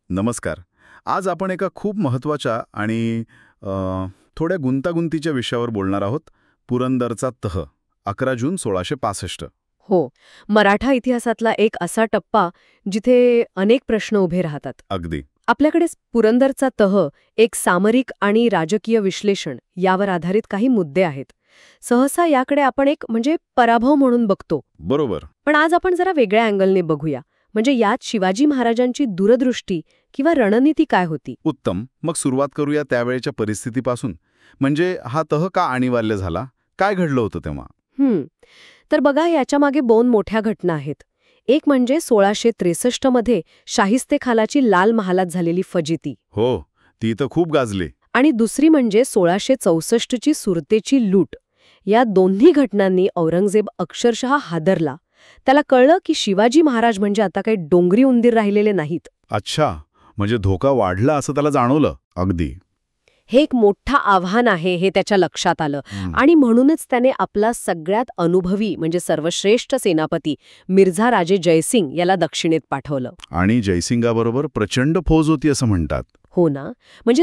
नमस्कार. आज आपण एका खूप महत्त्वाच्या आणि थोड्या गुंतागुंतीच्या विषयावर बोलणार आहोत. पुरंदरचा तह 11 जून 1665. हो, मराठा इतिहासातला एक असा टप्पा जिथे अनेक प्रश्न उभे राहतात. अगदी. आपल्याकडे पुरंदरचा तह एक सामरिक आणि राजकीय विश्लेषण यावर आधारित काही मुद्दे आहेत. सहसा याकडे आपण एक पराभव म्हणून बघतो. बरोबर. पण आज आपण जरा वेगळ्या अँगलने बघूया. यात शिवाजी महाराजांची दूरदृष्टी किंवा रणनीती काय होती. उत्तम. मग सुरुवात करूया त्यावेळेच्या परिस्थितीपासून. हा तह का अनिवार्य झाला? काय घडलं होतं तेव्हा? तर बघा, याच्यामागे 2 मोठ्या घटना आहेत. एक म्हणजे 1663 मध्ये शाहिस्तेखानाची लाल महालात झालेली फजिती. हो, ती तर खूप गाजली. आणि दुसरी म्हणजे 1664ची सुरतेची लूट. या दोन्ही घटनांनी औरंगजेब अक्षरशः हादरला. त्याला कळलं की शिवाजी महाराज आता काही डोंगरी उंदीर राहिलेले नाहीत. अच्छा, धोका वाढला असं त्याला जाणवलं. अगदी. हे एक मोठं आव्हान आहे हे त्याच्या लक्षात आलं. आणि म्हणूनच त्याने आपला सगळ्यात अनुभवी सर्वश्रेष्ठ सेनापती मिर्झा राजे जयसिंग याला दक्षिणेत पाठवलं. आणि जयसिंगाबरोबर प्रचंड फौज होती असं म्हणतात. हो ना,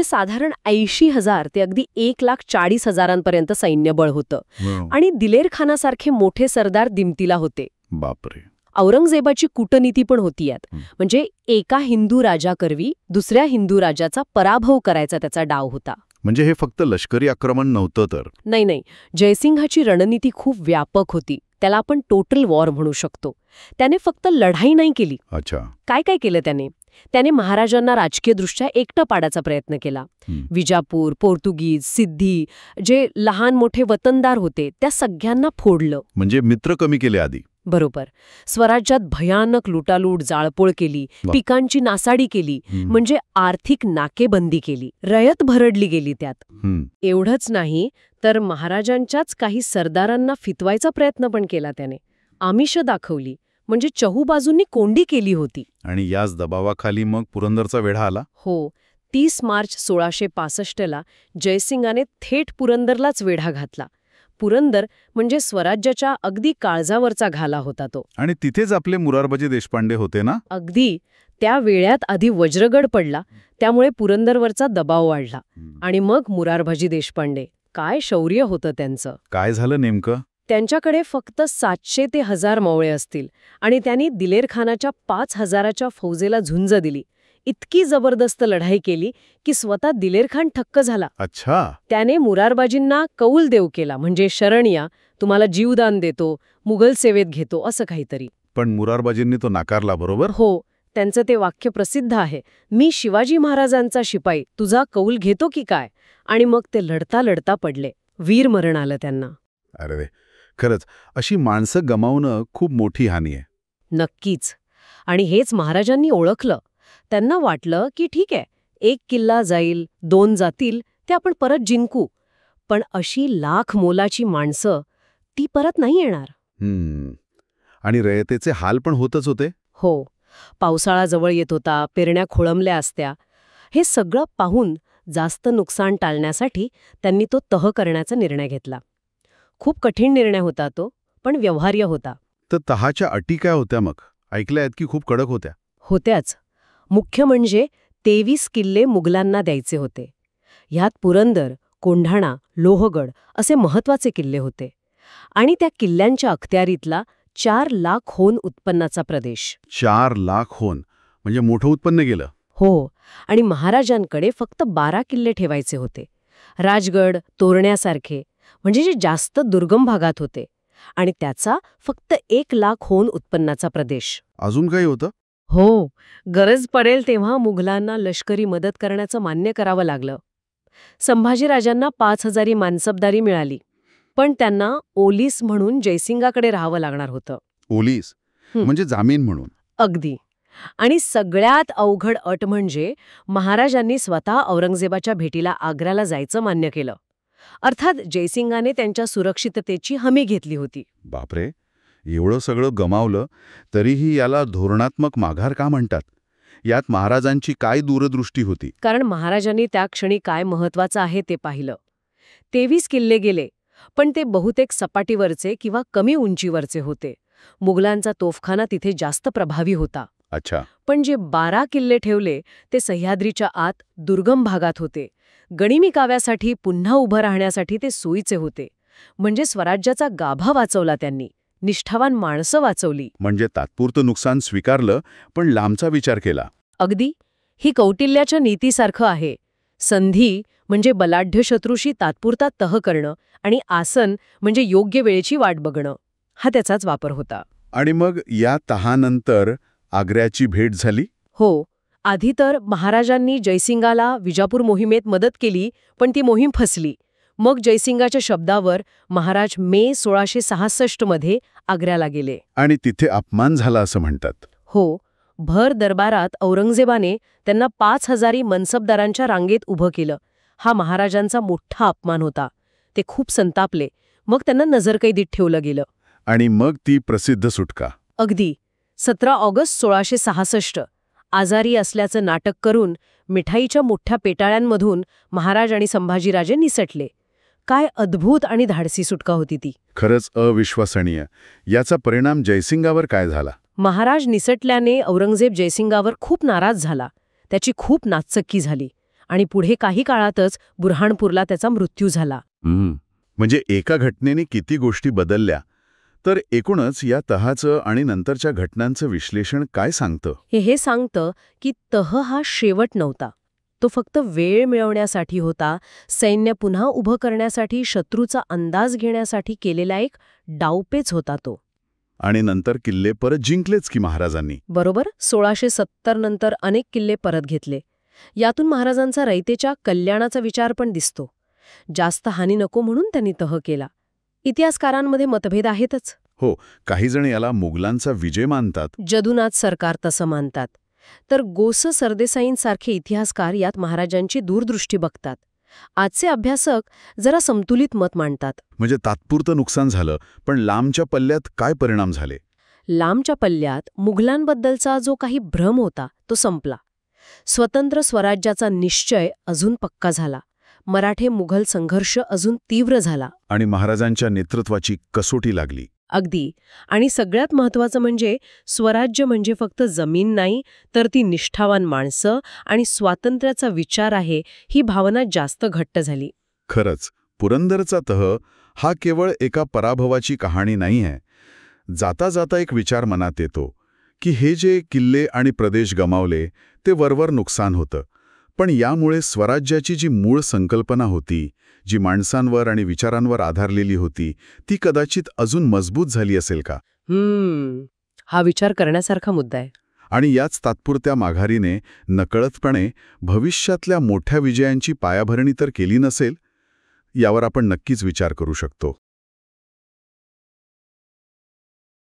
साधारण 80,000 ते अगदी 1,40,000 सैन्यबळ होतं. आणि दिलेर खानासारखे मोठे सरदार दिमतीला होते. बापरे. औरंगजेबाची कूटनीती पण होती यात. एका हिंदू राजाकरवी दुसऱ्या हिंदू राजाचा पराभव करायचा त्याचा डाव होता. हे फक्त लष्करी आक्रमण नव्हतं तर? नाही. जयसिंहाची रणनीती खूप व्यापक होती. त्याला आपण टोटल वॉर म्हणू शकतो. त्याने फक्त लढाई नाही केली. अच्छा. काय केलं त्याने महाराजांना राजकीयदृष्ट्या एकटं पाडायचा प्रयत्न केला. विजापूर, पोर्तुगीज, सिद्धी, जे लहान मोठे वतनदार होते त्या सगळ्यांना फोडलं. मित्र कमी केले आधी. बरोबर. स्वराज्यात भयानक लुटालूट, जाळपोळ केली, पिकांची नासाडी केली, आर्थिक नाकेबंदी केली, रयत भरडली गेली त्यात. एवढंच नाही तर महाराजांच्याच काही सरदारांना फितवायचा प्रयत्न पण केला त्याने. आमिष दाखवली, चहूबाजूंनी कोंडी केली होती. आणि याच दबावाखाली मग पुरंदरचा वेढा आला. हो, 30 मार्च 1665ला जयसिंगाने थेट पुरंदरलाच वेढा घातला. पुरंदर स्वराज्याच्या अगदी काळजावरचा घाला होता तो. आणि तिथेच आपले मुरारबाजी देशपांडे होते ना? अगदी. त्या वेळात आधी वज्रगड पडला, त्यामुळे पुरंदरवरचा दबाव वाढला. आणि मग मुरारबाजी देशपांडे. काय शौर्य होतं त्यांचं. काय झालं नेमकं? त्यांच्याकडे फक्त 700 ते 1000 मावळे असतील आणि त्यांनी दिलेर खानाच्या 5000च्या फौजेला झुंज दिली. इतकी जबरदस्त लढाई केली की स्वतः दिलेर खान ठक्क झाला. अच्छा. त्याने मुरारबाजींना कौल देव केला, शरण या, तुम्हाला जीवदान देतो, मुघल सेवेत घेतो, असं काहीतरी. पण मुरारबाजींनी तो नाकारला, बरोबर? हो. त्यांचं ते वाक्य प्रसिद्ध आहे, मी शिवाजी महाराजांचा शिपाई, तुझा कौल घेतो की काय. आणि मग ते लढता लढता पडले. वीर मरण आलं त्यांना. अरे, खरंच अशी माणसं गमावणं खूप मोठी हानी आहे. नक्कीच. आणि हेच महाराजांनी ओळखलं. त्यांना वाटलं की ठीक आहे, 1 किल्ला जाईल, 2 जातील, ते आपण परत जिंकू. पण अशी लाख मोलाची माणसं, ती परत नाही येणार. आणि रयतेचे हाल पण होतच होते. हो. पावसाळा जवळ येत होता, पेरण्या खोळंबल्या असत्या. हे सगळं पाहून जास्त नुकसान टाळण्यासाठी त्यांनी तो तह करण्याचा निर्णय घेतला. खूप कठीण निर्णय होता तो, पण व्यवहार्य होता. तर तहाच्या अटी काय होत्या मग? ऐकल्यात की खूप कडक होत्या. होत्याच. मुख्य 23 किल्ले मुघलांना द्यायचे होते. ह्यात पुरंदर, कोंढाणा, लोहगड असे महत्वाचे किल्ले होते. आणि त्या किल्ल्यांच्या अखत्यारीतला 4 लाख होन उत्पन्नाचा प्रदेश. 4 लाख होन मोठं उत्पन्न गेलं. हो. आणि महाराजांकडे फक्त 12 किल्ले ठेवायचे होते. राजगड, तोरण्यासारखे, जे जास्त दुर्गम भागात होते. आणि त्याचा फक्त 1 लाख होन उत्पन्नाचा प्रदेश. अजून काही होतं? हो. गरज पडेल तेव्हा मुघलांना लष्करी मदत करण्याचं मान्य करावं लागलं. संभाजीराजांना 5000 मानसबदारी मिळाली. पण त्यांना ओलीस म्हणून जयसिंगाकडे राहावं लागणार होतं. ओलीस? जामीन म्हणून? अगदी. आणि सगळ्यात अवघड अट महाराजांनी स्वतः औरंगजेबाच्या भेटीला आग्र्याला जायचं मान्य केलं. अर्थात जयसिंगाने त्यांच्या सुरक्षिततेची हमी घेतली होती. बापरे, एवढं सगळं गमावलं तरीही याला धोरणात्मक माघार का म्हणतात? यात महाराजांची काय दूरदृष्टी होती? कारण महाराजांनी त्या क्षणी काय महत्वाचं आहे ते पाहिलं. 23 किल्ले गेले, पण ते बहुतेक सपाटीवरचे किंवा कमी उंचीवरचे होते. मुघलांचा तोफखाना तिथे जास्त प्रभावी होता. अच्छा. पण जे 12 किल्ले ठेवले ते सह्याद्रीच्या आत दुर्गम भागात होते. गनिमी काव्यासाठी पुन्हा उभं राहण्यासाठी ते सोयीचे होते. म्हणजे स्वराज्याचा गाभा वाचवला त्यांनी, निष्ठावान माणसं वाचवली. म्हणजे तात्पुरतं नुकसान स्वीकारलं, पण लांबचा विचार केला. अगदी. ही कौटिल्याच्या नीतीसारखं आहे. संधी म्हणजे बलाढ्य शत्रूशी तात्पुरता तह करणं आणि आसन म्हणजे योग्य वेळेची वाट बघणं. हा त्याचाच वापर होता. आणि मग या तहानंतर आग्र्याची भेट झाली? हो. आधी तर महाराजांनी जयसिंगाला विजापूर मोहिमेत मदत केली, पण ती मोहीम फसली. मग जयसिंगाच्या शब्दावर महाराज मे 1666 मध्ये आग्र्याला गेले. आणि तिथे अपमान झाला असं म्हणतात. हो. भर दरबारात औरंगजेबाने त्यांना 5000 मनसबदारांच्या रांगेत उभं केलं. हा महाराजांचा मोठा अपमान होता. ते खूप संतापले. मग त्यांना नजरकैदीत ठेवलं गेलं. आणि मग ती प्रसिद्ध सुटका. अगदी. 17 ऑगस्ट 1666 आजारी असल्याचं नाटक करून मिठाईच्या मोठ्या पेटाळ्यांमधून महाराज आणि संभाजीराजे निसटले. काय अद्भुत आणि धाडसी सुटका होती ती. खरंच अविश्वसनीय. याचा परिणाम जयसिंगावर काय झाला? महाराज निसटल्याने औरंगजेब जयसिंगावर खूप नाराज झाला. त्याची खूप नाचक्की झाली. आणि पुढे काही काळातच बुऱ्हाणपूरला त्याचा मृत्यू झाला. म्हणजे एका घटनेने किती गोष्टी बदलल्या. तर एकूणच या तहाचं आणि नंतरच्या घटनांचं विश्लेषण काय सांगतं? हे सांगतं की तह हा शेवट नव्हता. तो फक्त वेळ मिळवण्यासाठी होता, सैन्य पुन्हा उभं करण्यासाठी, शत्रूचा अंदाज घेण्यासाठी केलेला एक डावपेच होता तो. आणि नंतर किल्ले परत जिंकलेच की महाराजांनी. बरोबर. 1670 नंतर अनेक किल्ले परत घेतले. यातून महाराजांचा रयतेच्या कल्याणाचा विचार पण दिसतो. जास्त हानी नको म्हणून त्यांनी तह केला. इतिहासकारांमध्ये मतभेद आहेतच. हो, काही जण याला मुघलांचा विजय मानतात. जदुनाथ सरकार तसं मानतात. तर गोस सरदेसाईंसारखे इतिहासकार यात महाराजांची दूरदृष्टी बघतात. आजचे अभ्यासक जरा संतुलित मत मांडतात. म्हणजे तात्पुरतं नुकसान झालं, पण लांबच्या पल्ल्यात काय परिणाम झाले? लांबच्या पल्ल्यात मुघलांबद्दलचा जो काही भ्रम होता तो संपला. स्वतंत्र स्वराज्याचा निश्चय अजून पक्का झाला. मराठे मुघल संघर्ष अजून तीव्र झाला. आणि महाराजांच्या नेतृत्वाची कसोटी लागली. अगदी. आणि सगळ्यात महत्त्वाचं म्हणजे स्वराज्य म्हणजे फक्त जमीन नाही, तर ती निष्ठावान माणसं आणि स्वातंत्र्याचा विचार आहे, ही भावना जास्त घट्ट झाली. खरंच, पुरंदरचा तह हा केवळ एका पराभवाची कहाणी नाही आहे. जाता जाता एक विचार मनात येतो की हे जे किल्ले आणि प्रदेश गमावले ते वरवर नुकसान होतं, पण यामुळे स्वराज्याची जी मूळ संकल्पना होती, जी माणसांवर आणि विचारांवर आधारलेली होती, ती कदाचित अजून मजबूत झाली असेल का? हा विचार करण्यासारखा मुद्दा आहे. आणि याच तात्पुरत्या माघारीने नकळतपणे भविष्यातल्या मोठ्या विजयांची पायाभरणी तर केली नसेल, यावर आपण नक्कीच विचार करू शकतो.